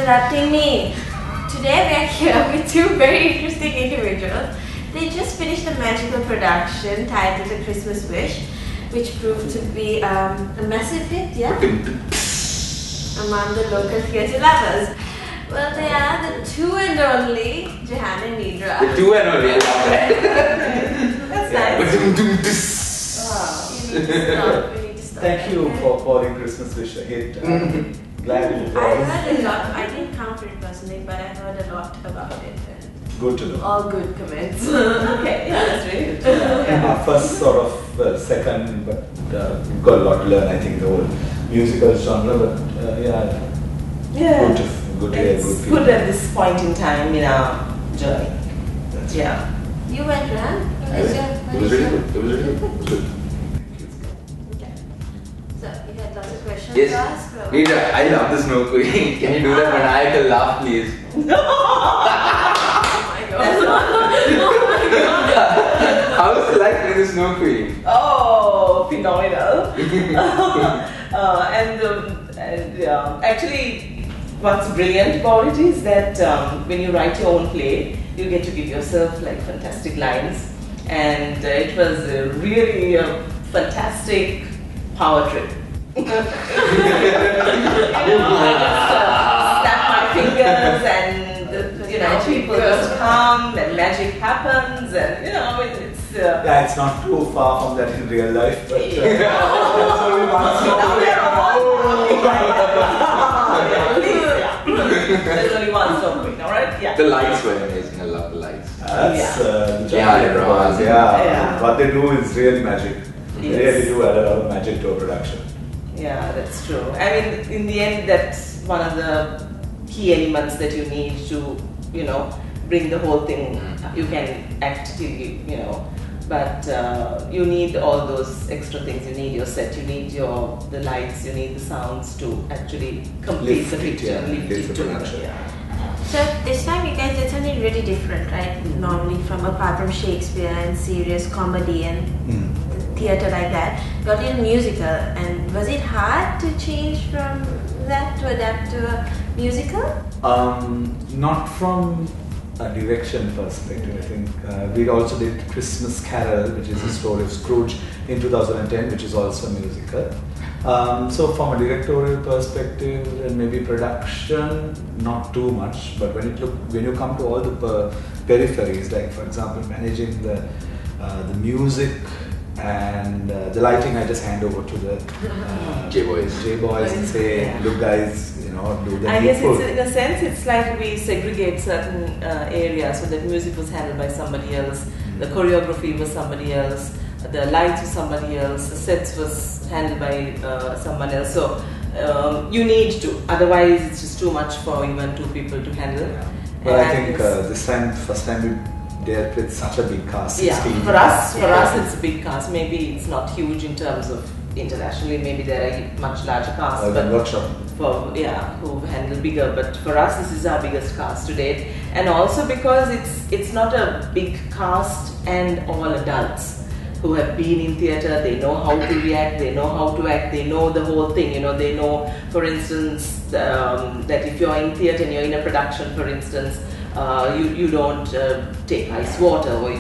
interrupting me. Today we are here with two very interesting individuals. They just finished a magical production titled A Christmas Wish, which proved to be a massive hit, yeah? Among the local theatre lovers. Well, they are the two and only Jehan and Neidra. The two and only, I love that. That's nice. We need to stop. Thank you for calling Christmas Wish a hit. Glad it was. I heard a lot. I didn't count it personally, but I heard a lot about it. Good to know. All good comments. Okay, yeah, that's really good. Our first sort of second, but we've got a lot to learn. I think the whole musical genre, but Yeah. good to hear. It's good at this point in time in our journey. That's Yeah. You went, Ran? It was really good. It was really good. It was good. Okay. So, you had lots of questions Yes. to ask? Or? Neidra, I love the snow queen. Can you do that maniacal laugh, please? Oh my god. How is it like being the snow queen? Oh, phenomenal. Actually, what's brilliant about it is that when you write your own play, you get to give yourself like fantastic lines, and it was really a fantastic power trip. I just snap my fingers and people just come and magic happens, and it's yeah, it's not too far from that in real life, but there's only one story. There's only one story, alright? Yeah. The lights were amazing. I love the lights. That's the Yeah, job. right. Yeah, what they do is really magic. They Yes. really do add a lot of magic to a production. Yeah, that's true. I mean, in the end, that's one of the key elements that you need to, bring the whole thing. You can act till but you need all those extra things. You need your set, you need the lights, you need the sounds to actually complete the picture, lift it the together. production. Yeah. So, this time you guys did something really different, right? Normally, apart from Shakespeare and serious comedy and theatre like that, got in musical. And was it hard to change from that to adapt to a musical? Not from a direction perspective. I think we also did Christmas Carol, which is the story of Scrooge, in 2010, which is also a musical. So from a directorial perspective and maybe production, not too much. But when you come to all the peripheries, like for example managing the music and the lighting, I just hand over to the J-boys and say, look guys, do the I guess needful. in a sense it's like we segregate certain areas, so that music was handled by somebody else, the choreography was somebody else, the lights was somebody else, the sets was handled by someone else. So you need to, otherwise it's just too much for even two people to handle. Yeah. But I think first time we dealt with such a big cast. Yeah, 16. for us it's a big cast. Maybe it's not huge in terms of internationally. Maybe there are much larger casts, Or the workshop. who handle bigger. But for us, this is our biggest cast to date, and also because it's not a big cast and all adults who have been in theatre. They know how to react, they know how to act, they know the whole thing. They know, for instance, that if you're in theatre and you're in a production, for instance. You don't take ice water, or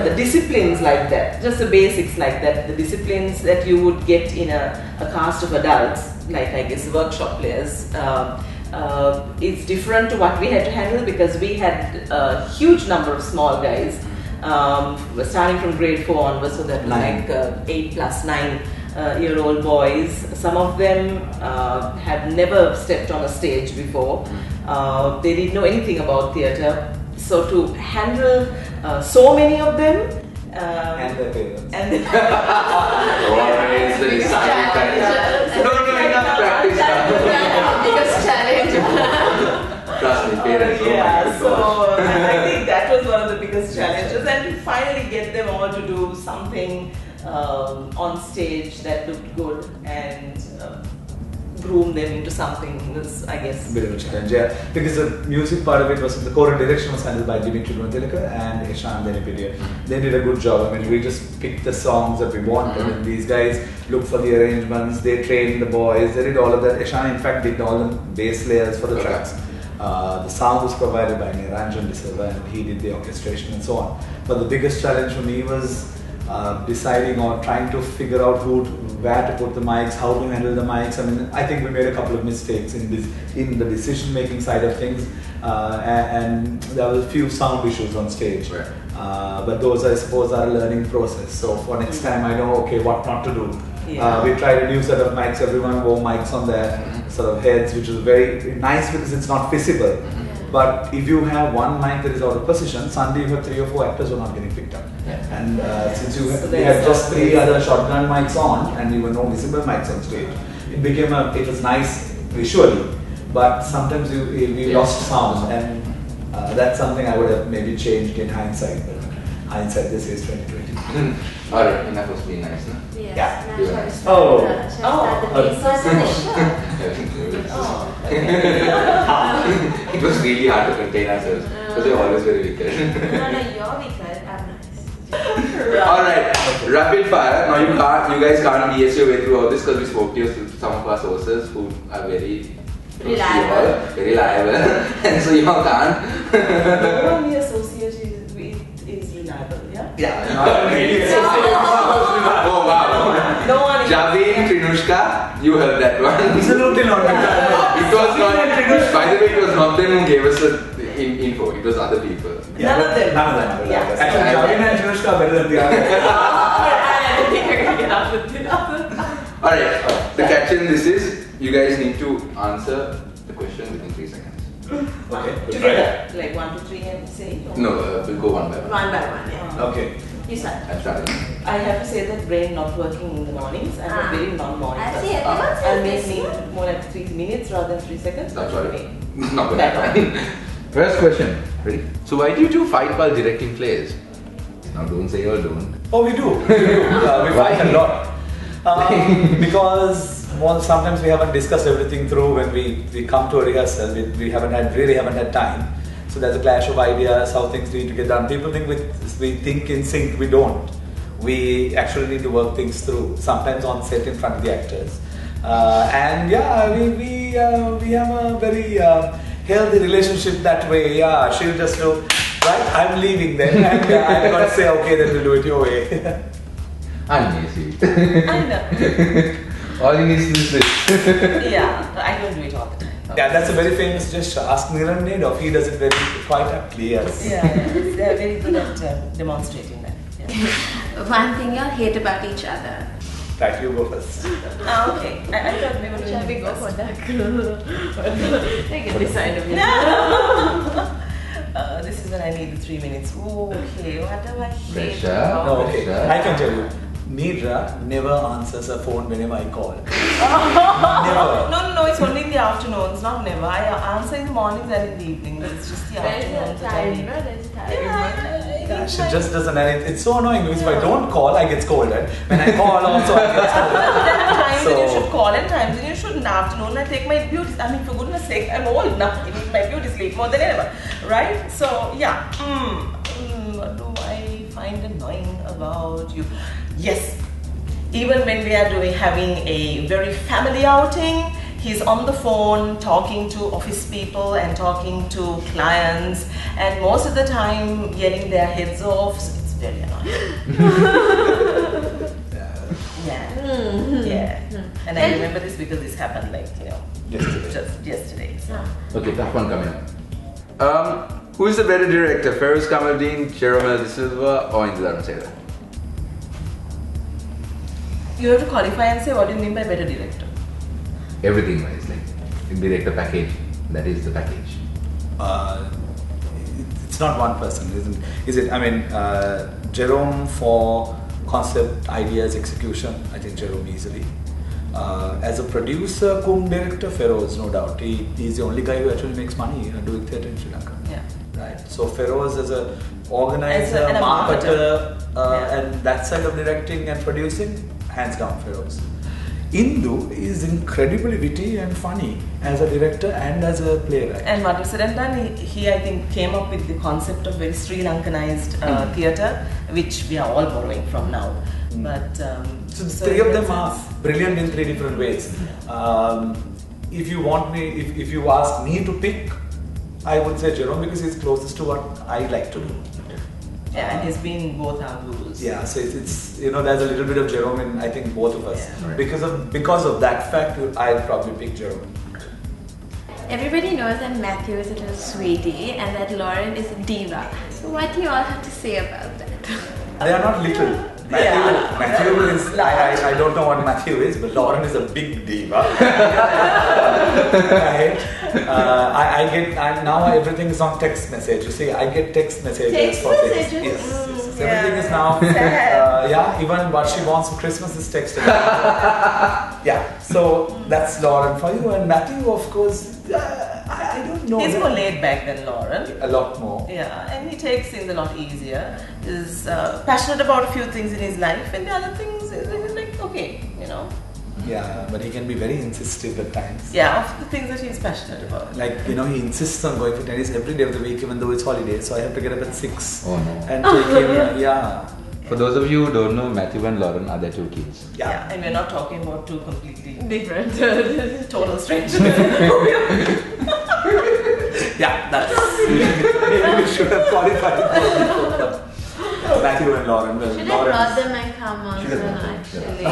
the disciplines like that, just the basics like that, the disciplines that you would get in a cast of adults, like I guess workshop players. It's different to what we had to handle, because we had a huge number of small guys, starting from grade 4 onwards, so that was like 8 plus 9 year-old boys. Some of them had never stepped on a stage before. They didn't know anything about theatre. So to handle so many of them And their parents. and then Always the deciding factor. No, enough practice now. Biggest challenge. Trust me, parents. yeah, so I think that was one of the biggest challenges, and to finally get them all to do something on stage that looked good, and groom them into something was, I guess, a bit of a challenge, yeah. Because the music part of it was, the core and direction was handled by Dimitri Guntilaka and Jehan and Neidra. They did a good job. I mean, we just picked the songs that we wanted, and these guys looked for the arrangements, they trained the boys, they did all of that. Jehan, in fact, did all the bass layers for the tracks. The sound was provided by Niranjan De Silva, and he did the orchestration and so on. But the biggest challenge for me was deciding or trying to figure out where to put the mics, how to handle the mics. I mean, I think we made a couple of mistakes in the decision-making side of things, and there were a few sound issues on stage. Right. But those, I suppose, are a learning process. So for next time, I know, okay, what not to do. Yeah. We tried a new set of mics. Everyone wore mics on their sort of heads, which was very nice because it's not visible. But if you have one mic that is out of position, suddenly you have 3 or 4 actors who are not getting picked up. And since we had just 3 other shotgun mics on and there were no visible mics on stage, it was nice visually, but sometimes we lost sound, and that's something I would have maybe changed in hindsight. But hindsight, this is 2020. Alright, enough was being nice, no? Yes. Yeah. Now shall we start, Oh. shall we start the pieces of the show? It was really hard to contain ourselves because we're always very wicked. No, you're wicked. I'm nice. Alright, rapid fire. Now you guys can't BS your way through all this because we spoke to some of our sources who are very reliable. And so you can't. no one we associate with is reliable, yeah? Yeah, not really. Oh wow. No one is. Javin, Trinushka, you heard that one. Absolutely not. It was not. By the way, it was not them who gave us the info. It was other people. None of them. None of them. Yeah. Actually, Javin and Trinushka are better than the others. I don't think I can get out with it. Alright, the catch in this is you guys need to answer the question within 3 seconds. Okay. Together, like 1, 2, 3 and say? Or? No, we'll go one by one. One by one, yeah. Okay. You start. I'm starting. I have to say that brain not working in the mornings. I'm a very non-morning I person. see everyone I says may this need one. more like 3 minutes rather than 3 seconds. That's but right. anyway. Not That bad. First question. Ready? So why do you two fight while directing plays? Now don't say or don't. Oh, we do. We fight a lot. Because sometimes we haven't discussed everything through when we come to a rehearsal. We really haven't had time. So there's a clash of ideas, how things need to get done. People think we think in sync. We don't. We actually need to work things through. Sometimes on set in front of the actors. And yeah, we have a very healthy relationship that way. Yeah, she'll just do, right, I'm leaving then. And I've got to say, okay, then we'll do it your way. I'm lazy. I know. All you need to do is this. Yeah, I don't do it all the time. Yeah, that's a very famous gesture. Ask Jehan and Neidra. He does it quite aptly, yes. Yeah, they're very good at demonstrating that. Yeah. One thing you hate about each other. Right, you go first. Okay. I thought we were doing Shall we it go first. for that? They can decide a bit. This is when I need the 3 minutes. Okay, what do I hate Pressure. about No, okay. Sure. I can tell you. Neidra never answers her phone whenever I call. Never. No, it's only in the afternoons, not never. I answer in the mornings and in the evenings. It's just the afternoons. that I need. Yeah, she just doesn't. And it's so annoying because if I don't call, I get scolded. When I call, also I get scolded. There are times when you So- should call and times when you shouldn't. Afternoon, I take my beauty. I mean, for goodness sake, I'm old now. I need my beauty sleep more than ever, right? So yeah. What do I find annoying about you? Yes. Even when we are having a very family outing, he's on the phone talking to office people and talking to clients, and most of the time getting their heads off. So it's very annoying. Yeah. And I remember this because this happened Yesterday. just yesterday. So. Okay, tough one coming up. Who is the better director? Feroz Kamaldeen, Jehan De Silva, or Untitled Chapter? You have to qualify and say what do you mean by better director? Everything wise, like in director package. That is the package. It's not one person, is it? I mean, Jerome for concept, ideas, execution. I think Jerome easily. As a producer, director, Feroz, no doubt. He's the only guy who actually makes money doing theatre in Sri Lanka. Yeah. Right. So Feroz as a organizer, and a marketer, Yeah. and that side of directing and producing, hands down Feroz. Indu is incredibly witty and funny as a director and as a playwright. And what was said and done, he I think came up with the concept of very Sri Lankanized theatre, which we are all borrowing from now. But so the three of them are brilliant in three different ways. If you want me, if you ask me to pick, I would say Jerome because he's closest to what I like to do. Yeah, and he's been both our gurus. Yeah, so it's there's a little bit of Jerome in I think both of us. Yeah. Right. Because of that fact, I'll probably pick Jerome. Everybody knows that Mathew is a little sweetie and that Lauren is a diva. So what do you all have to say about that? They are not little. Mathew is, I don't know what Mathew is, but Lauren is a big diva. Right? Now everything is on text message. You see, I get text messages Text for things. messages? Yes. Everything is now, even what she wants for Christmas is texted. Yeah, so that's Lauren for you. And Mathew, of course, I don't know. He's more laid back than Lauren. A lot more. Yeah, and he takes things a lot easier. He's passionate about a few things in his life, and the other things is like, okay, Yeah, but he can be very insistent at times. Yeah, of the things that he's passionate about. Like, he insists on going for tennis every day of the week, even though it's holiday. So I have to get up at 6 Oh no. and take him. Yeah. For those of you who don't know, Mathew and Lauren are their two kids. Yeah, and we're not talking about two completely Different. total strangers. Yeah, that's. Maybe we should have qualified it before. Mathew and Lauren. Should have brought them and come on actually.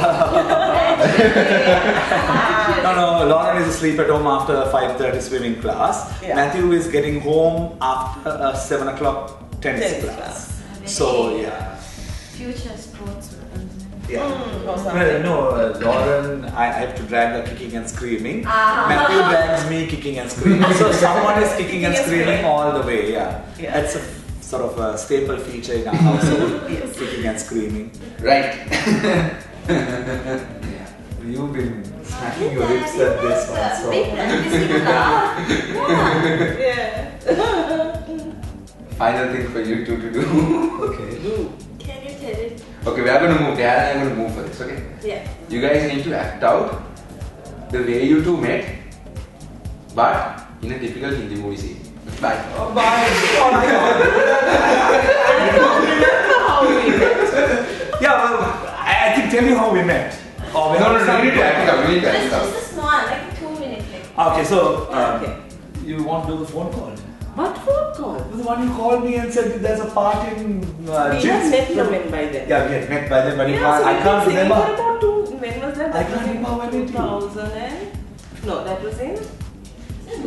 No, Lauren is asleep at home after a 5:30 swimming class. Yeah. Matthew is getting home after a 7 o'clock tennis class. So, yeah. Future sportsman. Yeah. Well, Lauren, I have to drag her kicking and screaming. Ah. Matthew drags me kicking and screaming. So someone is kicking and screaming all the way. Yeah. That's a sort of a staple feature in our household. Kicking and screaming. Right. You've been smacking your lips at this one. So. yeah. Final thing for you two to do. Okay. Can you tell it? Okay, we are going to move. Dad and I are going to move for this, okay? Yeah. You guys need to act out the way you two met, but in a typical Hindi movie scene. Bye. Oh, bye. Oh my God. I don't remember how we met. Yeah, well, I can tell you how we met. No, you need to act out. You need to act out. Just a small, like a 2-minute clip. Okay, so Okay. you want to do the phone call? What phone call? The one you called me and said there's a part in We had met Lamin by then. Yeah, we had met by then, but Yeah, so I can't we've been remember. singing for about when was that? I can't remember when it 2000 and... No, that was in... I don't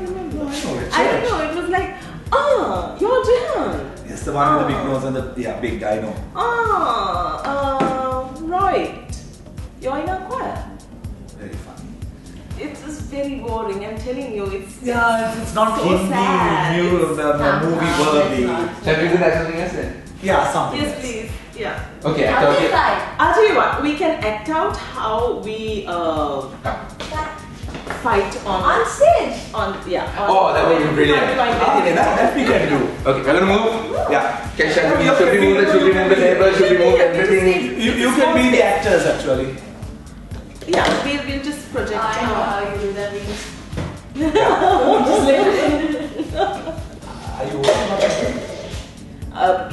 remember. No, I know, it's I don't church. know, it was like, you're Jehan. Yes, the one with the big nose and the big, I know. Right. You're in a choir. Very funny. It's just very boring, I'm telling you, it's It's not so sad. Hindi, movie worthy. Shall we do that something else then? Yeah, something Yes, else. please. Yeah. Okay, act out. I'll tell you what, we can act out how we fight On stage. Oh, that would be brilliant. Okay, that we can do. Okay, we're going to move. Yeah. Okay, should we move the table? Should we move everything? You can be the actors actually. Yeah, we'll just project I know out. how you do that. Are you okay?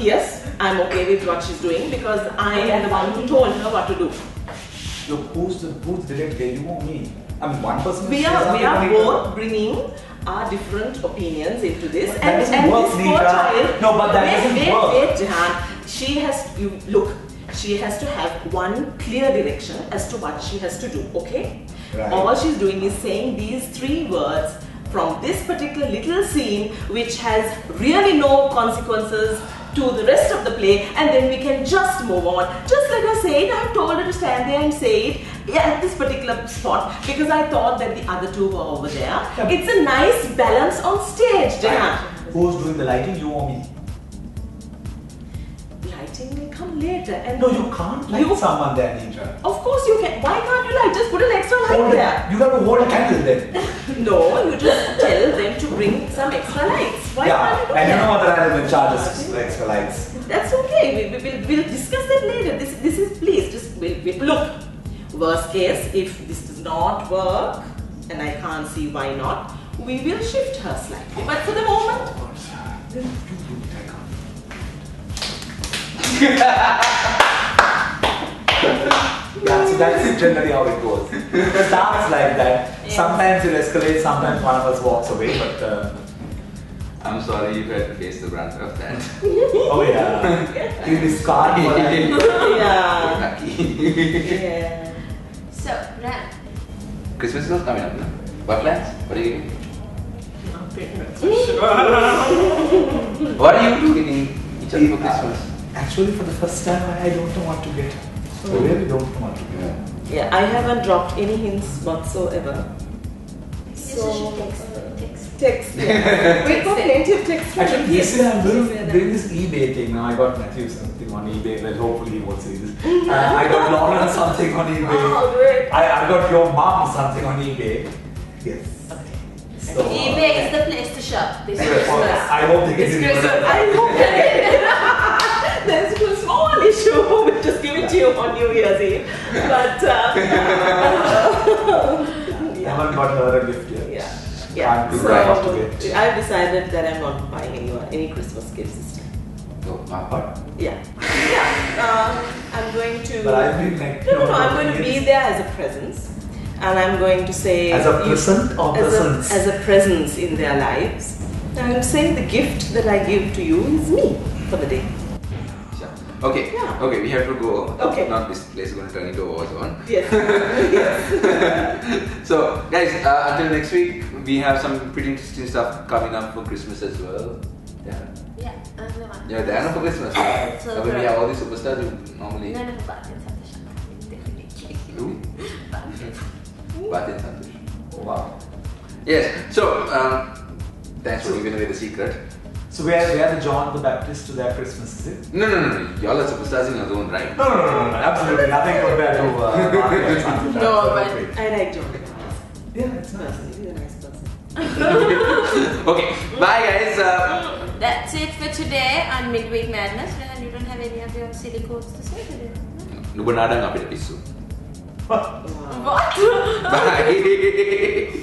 Yes, I'm okay with what she's doing because I am the one who told her what to do. Look, who's the director? You or me? I mean, one person. We are both bringing our different opinions into this, That doesn't and work, this poor Neidra. child. No, but that doesn't work. Wait, Jehan. She has to have one clear direction as to what she has to do. Okay. Right. All she's doing is saying these 3 words from this particular little scene, which has really no consequences to the rest of the play, and then we can just move on. Just like I said, I have told her to stand there and say it at this particular spot because I thought that the other 2 were over there. Yeah. It's a nice balance on stage, Jehan. Who's doing the lighting? You or me? Lighting will come later. And No, you can't light someone there, Neidra. Of course you can. Why can't you light? Just put an extra light there. You have to hold a candle then. No, you just tell them to bring some extra lights. Why can't you do and you that? know what I will charge us for extra lights. That's okay. We'll discuss that later. This is please just we'll live with. Look, worst case, if this does not work, and I can't see why not, we will shift her slightly. But for the moment, that's generally how it goes. It starts like that. Yeah. Sometimes it escalates, sometimes one of us walks away, but I'm sorry you had to face the brunt of that. oh yeah, you discard what I do. yeah. Lucky. Yeah. So, Ran. Christmas is coming up, no? What plans? What are you doing? What are you doing in each other for Christmas? Actually, for the first time, I don't know what to get. I really don't know what to get. Yeah, I haven't dropped any hints whatsoever. Yes, you should text. Text. Yeah. We've got plenty of text. Actually, this year I'm doing this eBay thing now. I got Mathew something on eBay. Well, hopefully he won't see this. I got Lauren something on eBay. Oh, great. I got your mom something on eBay. Yes. So, eBay is the place to shop this Christmas. I hope they get This it. Christmas, I hope there's a small issue. We'll just give it to you on New Year's Eve. But I haven't got her a gift yet. yeah. I'm So to get. I've decided that I'm not buying any Christmas gifts this time. Oh, what? Yeah. I'm going to. But I've been like. No, I'm going to be there as a presence. And I'm going to say... As a present or presence? As a presence in their lives. I'm saying the gift that I give to you is me for the day. Sure. Okay. Yeah. Okay, we have to go. Okay. Not this place is going to turn into a war zone. Yes. Yes. So, guys, until next week, we have some pretty interesting stuff coming up for Christmas as well. Yeah. Yeah, the one. Yeah, they are not for Christmas. So When we have all these superstars, you normally. None of the Bastians have the shop. Definitely. Who? Bastians. Bastians Santosh. Wow. Yes. So, thanks for giving away the secret. So we are the John the Baptist to their Christmas, is it? No. Y'all are superstars in your own right. No. Absolutely nothing compared to Mathew and Santosh. No, but I like John. Yeah, it's nice. He's a nice person. Okay. Bye, guys. That's it for today on Midweek Madness. And you don't have any of your silly quotes to say today? Nubu nadang apita pisu. What? Bye.